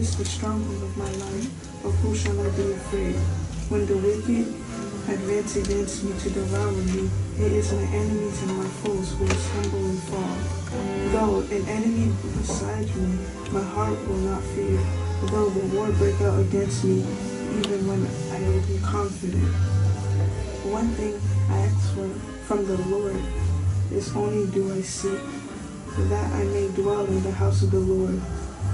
is the stronghold of my life. Of who shall I be afraid? When the wicked advance against me to devour me, it is my enemies and my foes who will stumble and fall. Though an enemy besides me, my heart will not fear. Though the war break out against me, even when I will be confident. One thing I ask for from the Lord, this only do I seek, that I may dwell in the house of the Lord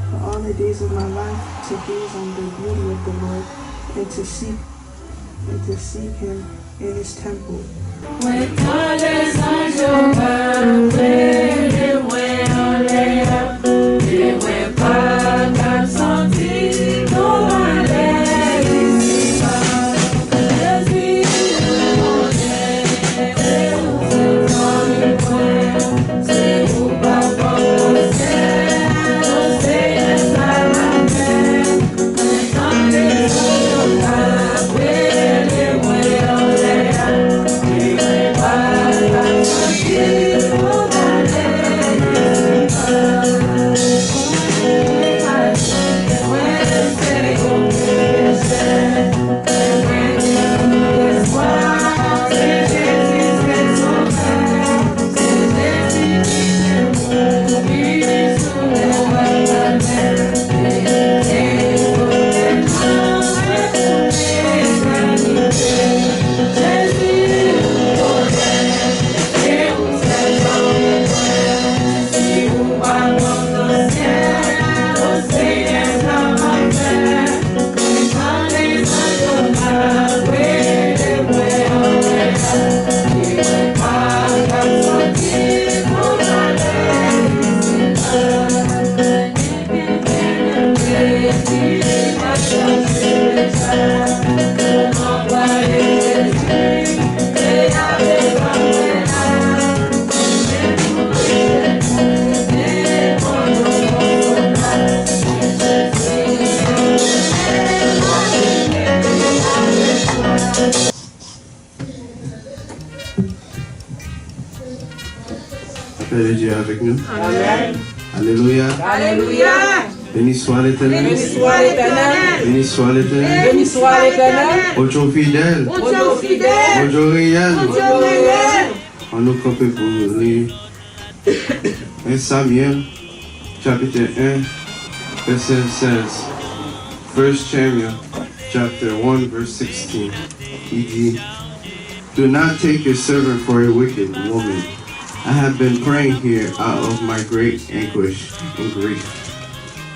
for all the days of my life, to gaze on the beauty of the Lord, and to seek him in his temple. Père Dieu avec nous. Amen. Alléluia. Alléluia. Béni soit l'Éternel. Béni soit l'Éternel. Béni soit l'Éternel. Béni soit l'Éternel. Au Dieu fidèle. Au Dieu fidèle. Au Dieu réel. Au Dieu réel. On nous campe pour lire 1 Samuel, chapitre 1, verset 16. 1 Samuel, chapter 1, verse 16. Il dit, do not take your servant for a wicked woman. I have been praying here out of my great anguish and grief.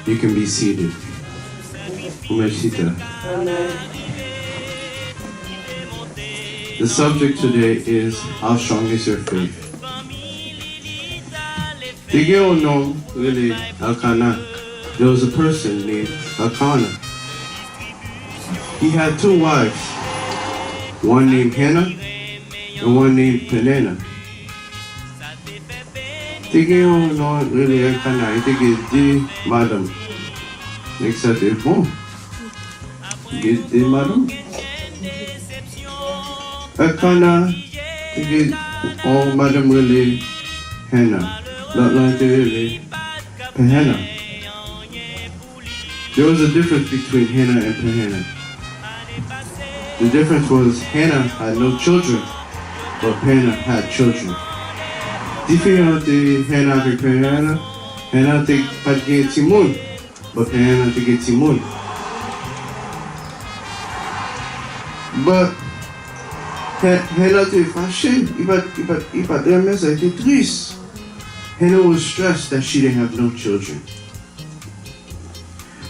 You can be seated. Umeshita. The subject today is, how strong is your faith? Did you know really Elkanah? There was a person named Elkanah. He had two wives, one named Hannah and one named Peninnah. Did you know really Elkanah? I think it's the madam. Except it's bon. Get the madam. Elkanah, think oh madam really Hannah. Not like really Peninnah. There was a difference between Hannah and Peninnah. The difference was Hannah had no children, but Peninnah had children. Different Hannah and Peninnah. Hannah had get Timon, but Peninnah had get Timon. But Hannah était fâchée, il va dormir, ça a été triste. Hannah was stressed that she didn't have no children.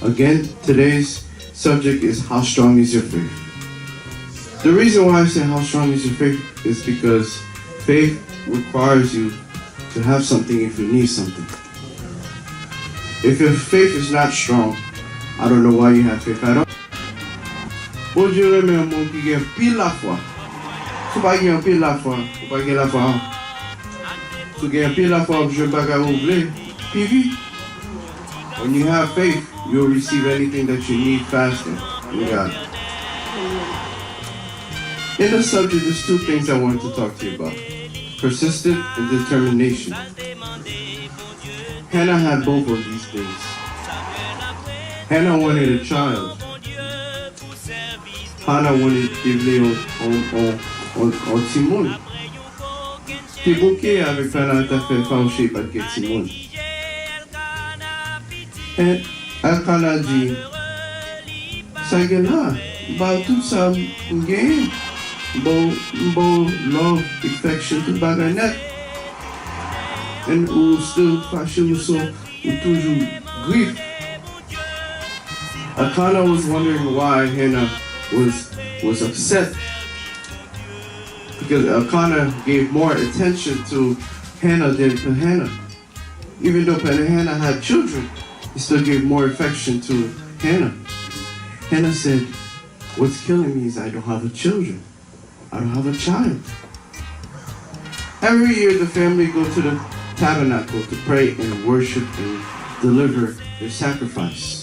Again, today's subject is, how strong is your faith? The reason why I say how strong is your faith is because faith requires you to have something if you need something. If your faith is not strong, I don't know why you have faith at all. Bon Dieu remet un monde qui gagne pile la foi. Si pas gagne pile la foi, ou pas gagne la foi. Si gagne pile la foi, je ne pas oublier. Puis vite. When you have faith, you'll receive anything that you need faster. You got it. In the subject, there's two things I want to talk to you about. Persistence and determination. Hannah had both of these things. Hannah wanted a child. Hannah wanted to live en Timon. T'es bouquet avec Hannah, t'as fait fâcher parce que Timon. Et Elkanah dit, ça y est là, bah tout ça, m'gagne, beau love, affection, tout bagay net. And ou still fâché ou so, ou toujours grief. Elkanah was wondering why Hannah was upset, because Elkanah gave more attention to Hannah than Peninnah. Even though Peninnah had children, he still gave more affection to Hannah. Hannah said, what's killing me is I don't have a children. I don't have a child. Every year the family go to the tabernacle to pray and worship and deliver their sacrifice.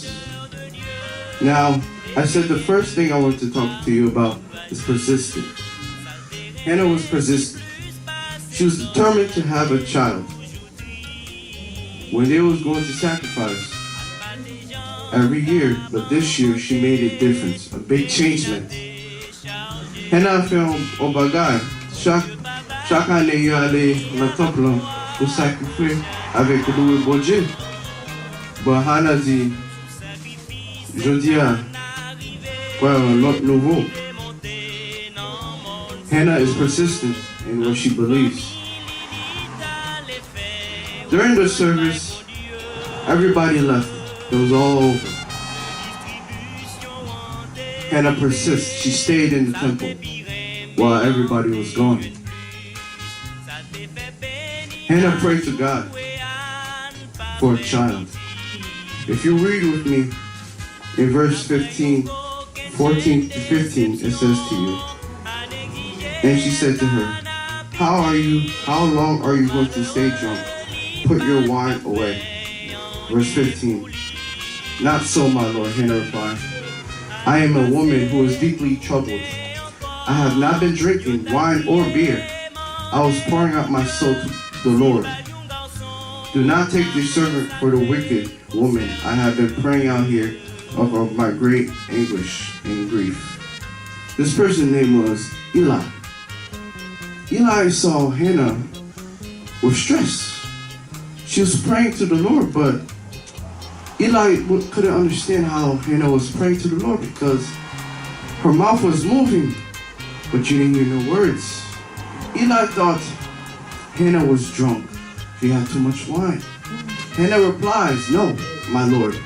Now, I said the first thing I want to talk to you about is persistent. Hannah was persistent. She was determined to have a child. When they was going to sacrifice every year, but this year she made a difference, a big changement. Hannah a fait un bagage. Chaque année, il allait dans le temple pour sacrifier avec le bon Dieu. But Hannah dit, je dis pour un lot nouveau. Hannah is persistent in what she believes. During the service, everybody left. It was all over. Hannah persists. She stayed in the temple while everybody was gone. Hannah prayed to God for a child. If you read with me in verse 14 to 15, it says to you, and she said to her, how long are you going to stay drunk? Put your wine away. Verse 15. Not so, my Lord, Hannah replied. I am a woman who is deeply troubled. I have not been drinking wine or beer. I was pouring out my soul to the Lord. Do not take this servant for the wicked woman. I have been praying out here of my great anguish and grief. This person's name was Eli. Eli saw Hannah with stress. She was praying to the Lord, but Eli couldn't understand how Hannah was praying to the Lord because her mouth was moving, but you didn't hear no words. Eli thought Hannah was drunk. She had too much wine. Hannah replies, no, my Lord.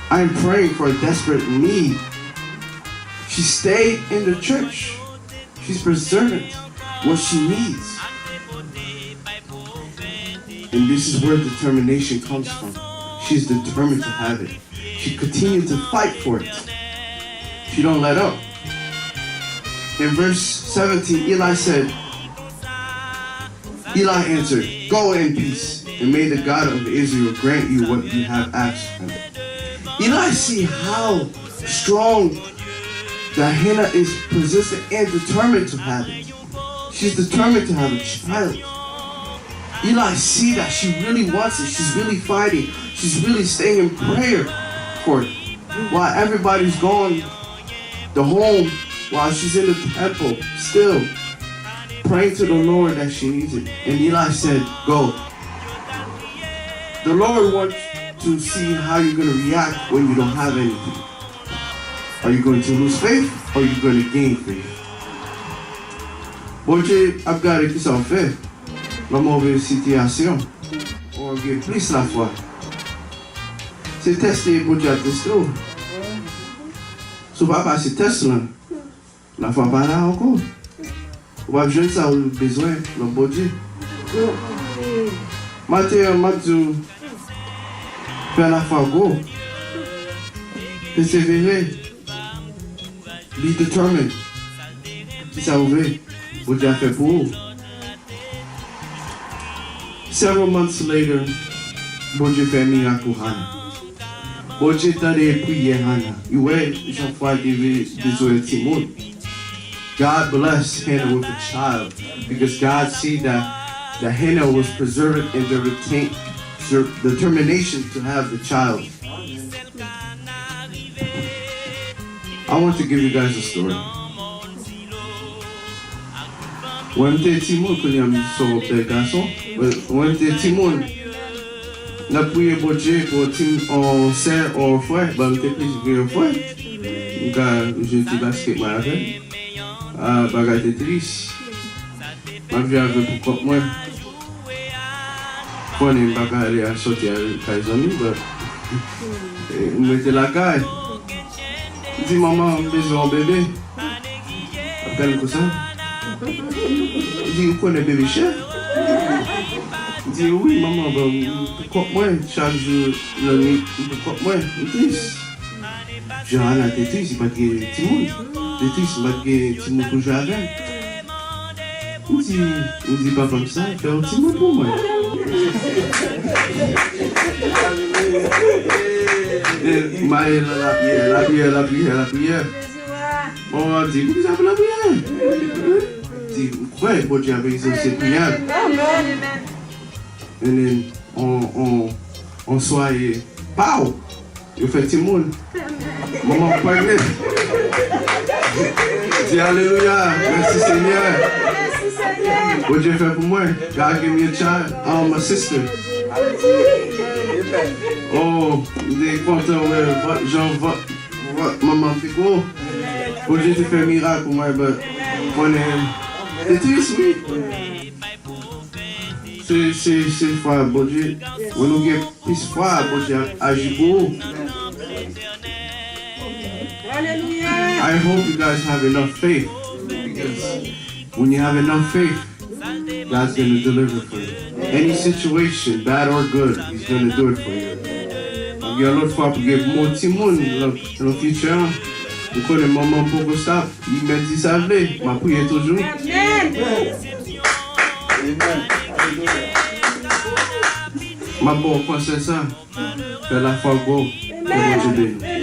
I am praying for a desperate need. She stayed in the church. She's preserving what she needs. And this is where determination comes from. She's determined to have it. She continued to fight for it. She don't let up. In verse 17, Eli answered, go in peace, and may the God of Israel grant you what you have asked for. Eli see how strong that Hannah is persistent and determined to have it. She's determined to have a child. Eli see that she really wants it. She's really fighting. She's really staying in prayer for it. While everybody's gone the home, while she's in the temple, still praying to the Lord that she needs it. And Eli said, go. The Lord wants to see how you're going to react when you don't have anything. Are you going to lose faith or are you going to gain faith? Bon Dieu a regardé qui ça fait. La mauvaise situation. On gagne plus la foi. C'est testé pour Dieu à tester. Si vous ne passez pas ce test-là, la foi pas là encore. Vous avez besoin de ça, vous avez besoin de bon Dieu. Matin, Mathieu, faire la foi go. Persévérer. Be determined. Si ça vous veut, vous Dieu a fait pour vous. Several months later, bon Dieu fait miracle pour Hannah. Bon Dieu t'a des prières Hannah. Ouais, Jean-François désolé Timon. God blessed Hannah with a child because God see that Hannah was preserved in the determination to have the child. I want to give you guys a story. When j'étais petit monde, quand j'étais sur le garçon, when j'étais petit monde, n'a prié pour Dieu pour un sœur ou un frère, ben j'étais plus un frère. Donc je dis basket moi avec. Ah, bagarre était triste. Ma vie avait pour moi. Quand on bagarre aller à sortir avec les amis, on mettait la caille. Je dis maman, on besoin d'un bébé. Après comme ça. Je dis, vous connaissez bébé cher? Je dis, oui, maman, pourquoi moi, chaque jour, la nuit, pourquoi moi, je suis triste. Je dis, ah, t'es triste, c'est pas que t'es monde. T'es triste, c'est pas que t'es monde pour jouer avec. Il dit pas comme ça, fais un petit mot pour moi. La prière. On dit, vous avez la prière. Si vous croyez que Dieu avait exaucé prière, et then on soit pow, il fait tout le monde. Maman parle. Dis alléluia, merci Seigneur. What Dieu fait pour moi? God gave me a child, my sister. Oh, il est content, maman fait quoi? What Dieu te fait un miracle pour moi, mais on est. C'est triste, oui. C'est foi, bon Dieu. On nous a plus foi, bon Dieu, agit pour nous. I hope you guys have enough faith. Because when you have enough faith, God's going to deliver for you. Any situation, bad or good, He's going to do it for you. Il y a l'autre fois pour give more timon dans le futur. Vous connaissez maman pour ça, il m'a dit ça, m'a prié toujours. Ma bonne pensée ça, fais la foi go, que Dieu bénisse.